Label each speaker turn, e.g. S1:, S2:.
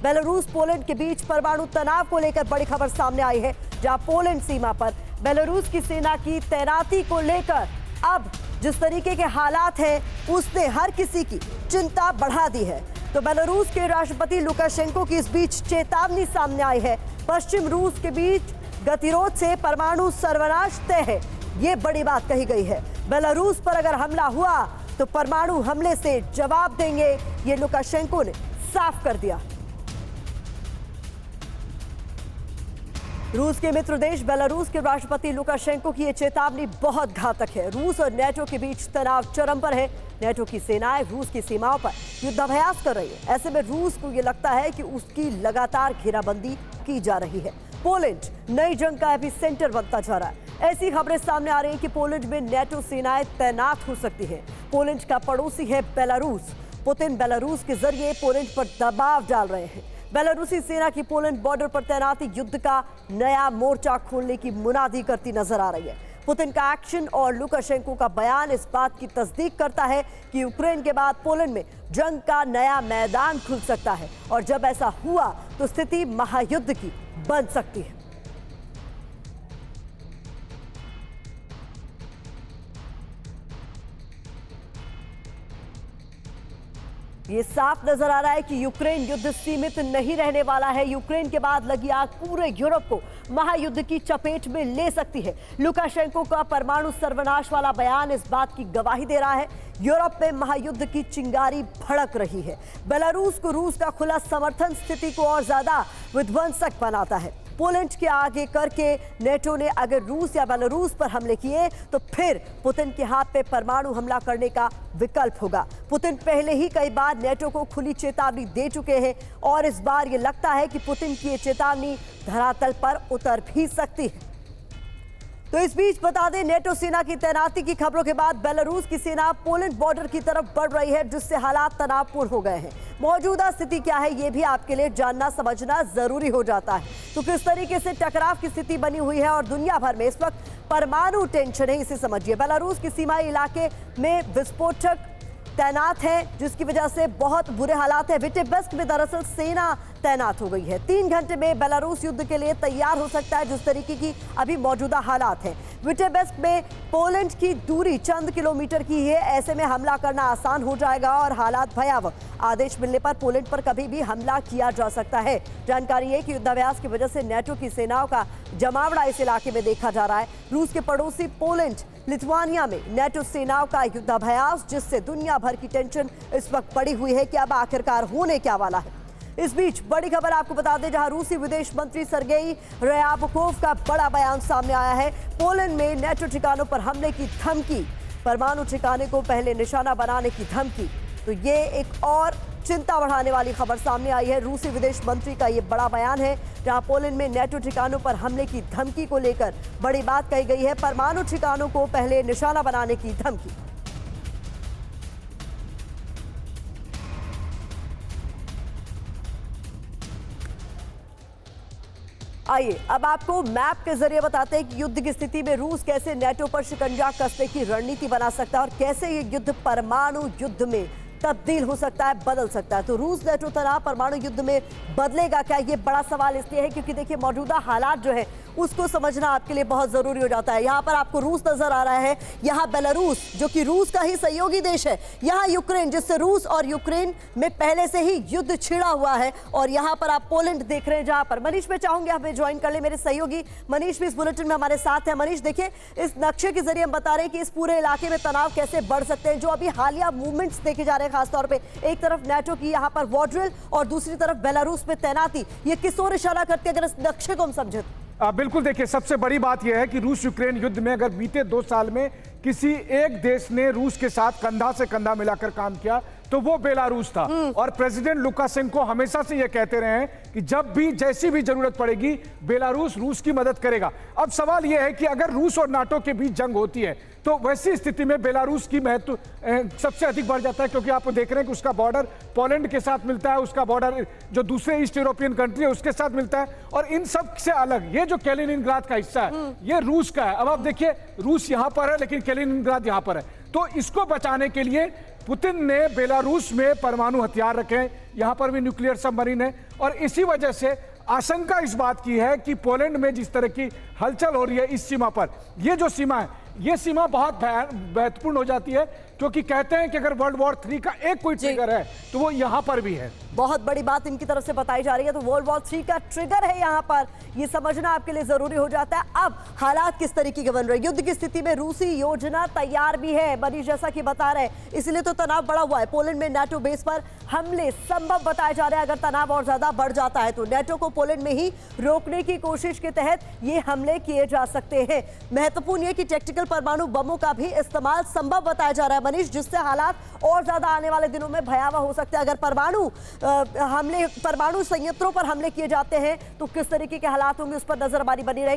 S1: Belarus Poland के बीच परमाणु तनाव को लेकर बड़ी खबर सामने आई है, जहां पोलैंड सीमा पर बेलारूस की सेना की तैनाती को लेकर अब जिस तरीके के हालात हैं उसने हर किसी की चिंता बढ़ा दी है। तो बेलारूस के राष्ट्रपति लुकाशेंको की इस बीच चेतावनी सामने आई है। पश्चिम रूस के बीच गतिरोध से परमाणु सर्वनाश तय है, ये बड़ी बात कही गई है। बेलारूस पर अगर हमला हुआ तो परमाणु हमले से जवाब देंगे, ये लुकाशेंको ने साफ कर दिया। रूस के मित्र देश बेलारूस के राष्ट्रपति लुकाशेंको की यह चेतावनी बहुत घातक है। रूस और नेटो के बीच तनाव चरम पर है। नेटो की सेनाएं रूस की सीमाओं पर युद्धाभ्यास कर रही है। ऐसे में रूस को यह लगता है कि उसकी लगातार घेराबंदी की जा रही है। पोलैंड नई जंग का एपिसेंटर बनता जा रहा है। ऐसी खबरें सामने आ रही हैं कि पोलैंड में नेटो सेनाएं तैनात हो सकती हैं। पोलैंड का पड़ोसी है बेलारूस। पुतिन बेलारूस के जरिए पोलैंड पर दबाव डाल रहे हैं। बेलारूसी सेना की पोलैंड बॉर्डर पर तैनाती युद्ध का नया मोर्चा खोलने की मुनादी करती नजर आ रही है। पुतिन का एक्शन और लुकाशेंको का बयान इस बात की तस्दीक करता है कि यूक्रेन के बाद पोलैंड में जंग का नया मैदान खुल सकता है, और जब ऐसा हुआ तो स्थिति महायुद्ध की बन सकती है। ये साफ नजर आ रहा है कि यूक्रेन युद्ध सीमित नहीं रहने वाला है। यूक्रेन के बाद लगी आग पूरे यूरोप को महायुद्ध की चपेट में ले सकती है। लुकाशेंको का परमाणु सर्वनाश वाला बयान इस बात की गवाही दे रहा है। यूरोप में महायुद्ध की चिंगारी भड़क रही है। बेलारूस को रूस का खुला समर्थन स्थिति को और ज्यादा विध्वंसक बनाता है। पोलैंड के आगे करके नेटो ने अगर रूस या बेलारूस पर हमले किए तो फिर पुतिन के हाथ पे परमाणु हमला करने का विकल्प होगा। पुतिन पहले ही कई बार नेटो को खुली चेतावनी दे चुके हैं, और इस बार ये लगता है कि पुतिन की ये चेतावनी धरातल पर उतर भी सकती है। तो इस बीच बता दें, नेटो सेना की तैनाती की खबरों के बाद बेलारूस की सेना पोलैंड बॉर्डर की तरफ बढ़ रही है, जिससे हालात तनावपूर्ण हो गए हैं। मौजूदा स्थिति क्या है ये भी आपके लिए जानना समझना जरूरी हो जाता है। तो किस तरीके से टकराव की स्थिति बनी हुई है और दुनिया भर में इस वक्त परमाणु टेंशन है, इसे समझिए। बेलारूस की सीमाई इलाके में विस्फोटक तैनात है, जिसकी वजह से बहुत बुरे हालात हैं। विटेबस्क में दरअसल सेना तैनात हो गई है। 3 घंटे में बेलारूस युद्ध के लिए तैयार हो सकता है, जिस तरीके की अभी मौजूदा हालात हैं। विटेबस्क में पोलैंड की दूरी चंद किलोमीटर की है। ऐसे में हमला करना आसान हो जाएगा और हालात भयावह। आदेश मिलने पर पोलैंड पर कभी भी हमला किया जा सकता है। जानकारी है कि युद्धाभ्यास की वजह से नेटो की सेनाओं का जमावड़ा इस इलाके में देखा जा रहा है। रूस के पड़ोसी पोलैंड लिथुआनिया में नेटो सेनाओं का युद्धाभ्यास, जिससे दुनिया भर की टेंशन इस वक्त बढ़ी हुई है कि अब आखिरकार होने क्या वाला है। इस बीच बड़ी खबर आपको बता दें, जहां रूसी विदेश मंत्री सर्गेई रयाबकोव का बड़ा बयान सामने आया है। पोलैंड में नेटो ठिकानों पर हमले की धमकी, परमाणु ठिकाने को पहले निशाना बनाने की धमकी। तो ये एक और चिंता बढ़ाने वाली खबर सामने आई है। रूसी विदेश मंत्री का ये बड़ा बयान है, जहां पोलैंड में नेटो ठिकानों पर हमले की धमकी को लेकर बड़ी बात कही गई है। परमाणु ठिकानों को पहले निशाना बनाने की धमकी। आइए अब आपको मैप के जरिए बताते हैं कि युद्ध की स्थिति में रूस कैसे नेटो पर शिकंजा कसने की रणनीति बना सकता है और कैसे ये युद्ध परमाणु युद्ध में तब्दील हो सकता है, बदल सकता है। तो रूस नेटो तनाव परमाणु युद्ध में बदलेगा क्या, ये बड़ा सवाल इसलिए है क्योंकि देखिए मौजूदा हालात जो है उसको समझना आपके लिए बहुत जरूरी हो जाता है। यहाँ पर आपको रूस नजर आ रहा है, यहाँ बेलारूस जो कि रूस का ही सहयोगी देश है, यहाँ यूक्रेन जिससे रूस और यूक्रेन में पहले से ही युद्ध छिड़ा हुआ है, और यहाँ पर आप पोलैंड देख रहे हैं। जहाँ पर मनीष मैं चाहूंगी हमें ज्वाइन कर ले, मेरे सहयोगी मनीष भी इस बुलेटिन में हमारे साथ है। मनीष देखिए, इस नक्शे के जरिए हम बता रहे हैं कि इस पूरे इलाके में तनाव कैसे बढ़ सकते हैं। जो अभी हालिया मूवमेंट्स देखे जा रहे हैं, खासतौर पर एक तरफ नेटो की यहाँ पर वॉर ड्रिल और दूसरी तरफ बेलारूस में तैनाती, ये किस ओर इशारा करते हैं अगर इस नक्शे को हम समझें?
S2: बिल्कुल, देखिए सबसे बड़ी बात यह है कि रूस यूक्रेन युद्ध में अगर बीते 2 साल में किसी एक देश ने रूस के साथ कंधा से कंधा मिलाकर काम किया तो वो बेलारूस था। और प्रेसिडेंट लुकाशेंको हमेशा से ये कहते रहे हैं कि जब भी जैसी भी जरूरत पड़ेगी बेलारूस रूस की मदद करेगा। अब सवाल यह है कि अगर रूस और नाटो के बीच जंग होती है तो वैसी स्थिति में बेलारूस की महत्व सबसे अधिक बढ़ जाता है, क्योंकि आप देख रहे हैं कि उसका बॉर्डर पोलैंड के साथ मिलता है, उसका बॉर्डर जो दूसरे ईस्ट यूरोपियन कंट्री है उसके साथ मिलता है, और इन सब से अलग ये जो कैलिनिनग्राद का हिस्सा है ये रूस का है। अब आप देखिए रूस यहां पर है लेकिन कैलिनिनग्राद यहां पर है, तो इसको बचाने के लिए पुतिन ने बेलारूस में परमाणु हथियार रखे हैं। यहां पर भी न्यूक्लियर सबमरीन है। और इसी वजह से आशंका इस बात की है कि पोलैंड में जिस तरह की हलचल हो रही है इस सीमा पर, ये जो सीमा है, ये सीमा बहुत महत्वपूर्ण हो जाती है, क्योंकि कहते हैं कि अगर वर्ल्ड वॉर 3 का एक कोई ट्रिगर है तो वो यहां पर भी है।
S1: बहुत बड़ी बात इनकी तरफ से बताई जा रही है, तो वर्ल्ड वॉर 3 का ट्रिगर है यहां पर, ये समझना आपके लिए जरूरी हो जाता है। अब हालात किस तरीके के बन रहे हैं, युद्ध की स्थिति में रूसी योजना तैयार भी है, मनीष जैसा कि बता रहे हैं, इसलिए तो तनाव बढ़ा हुआ है। पोलैंड में नाटो बेस पर हमले संभव बताए जा रहे हैं। अगर तनाव और ज्यादा बढ़ जाता है तो नाटो को पोलैंड में ही रोकने की कोशिश के तहत ये हमले किए जा सकते हैं। महत्वपूर्ण ये कि टैक्टिकल परमाणु बमों का भी इस्तेमाल संभव बताया जा रहा है मनीष, जिससे हालात और ज्यादा आने वाले दिनों में भयावह हो सकते हैं। अगर परमाणु संयंत्रों पर हमले किए जाते हैं तो किस तरीके के हालात होंगे, उस पर नजर हमारी बनी रहेगी।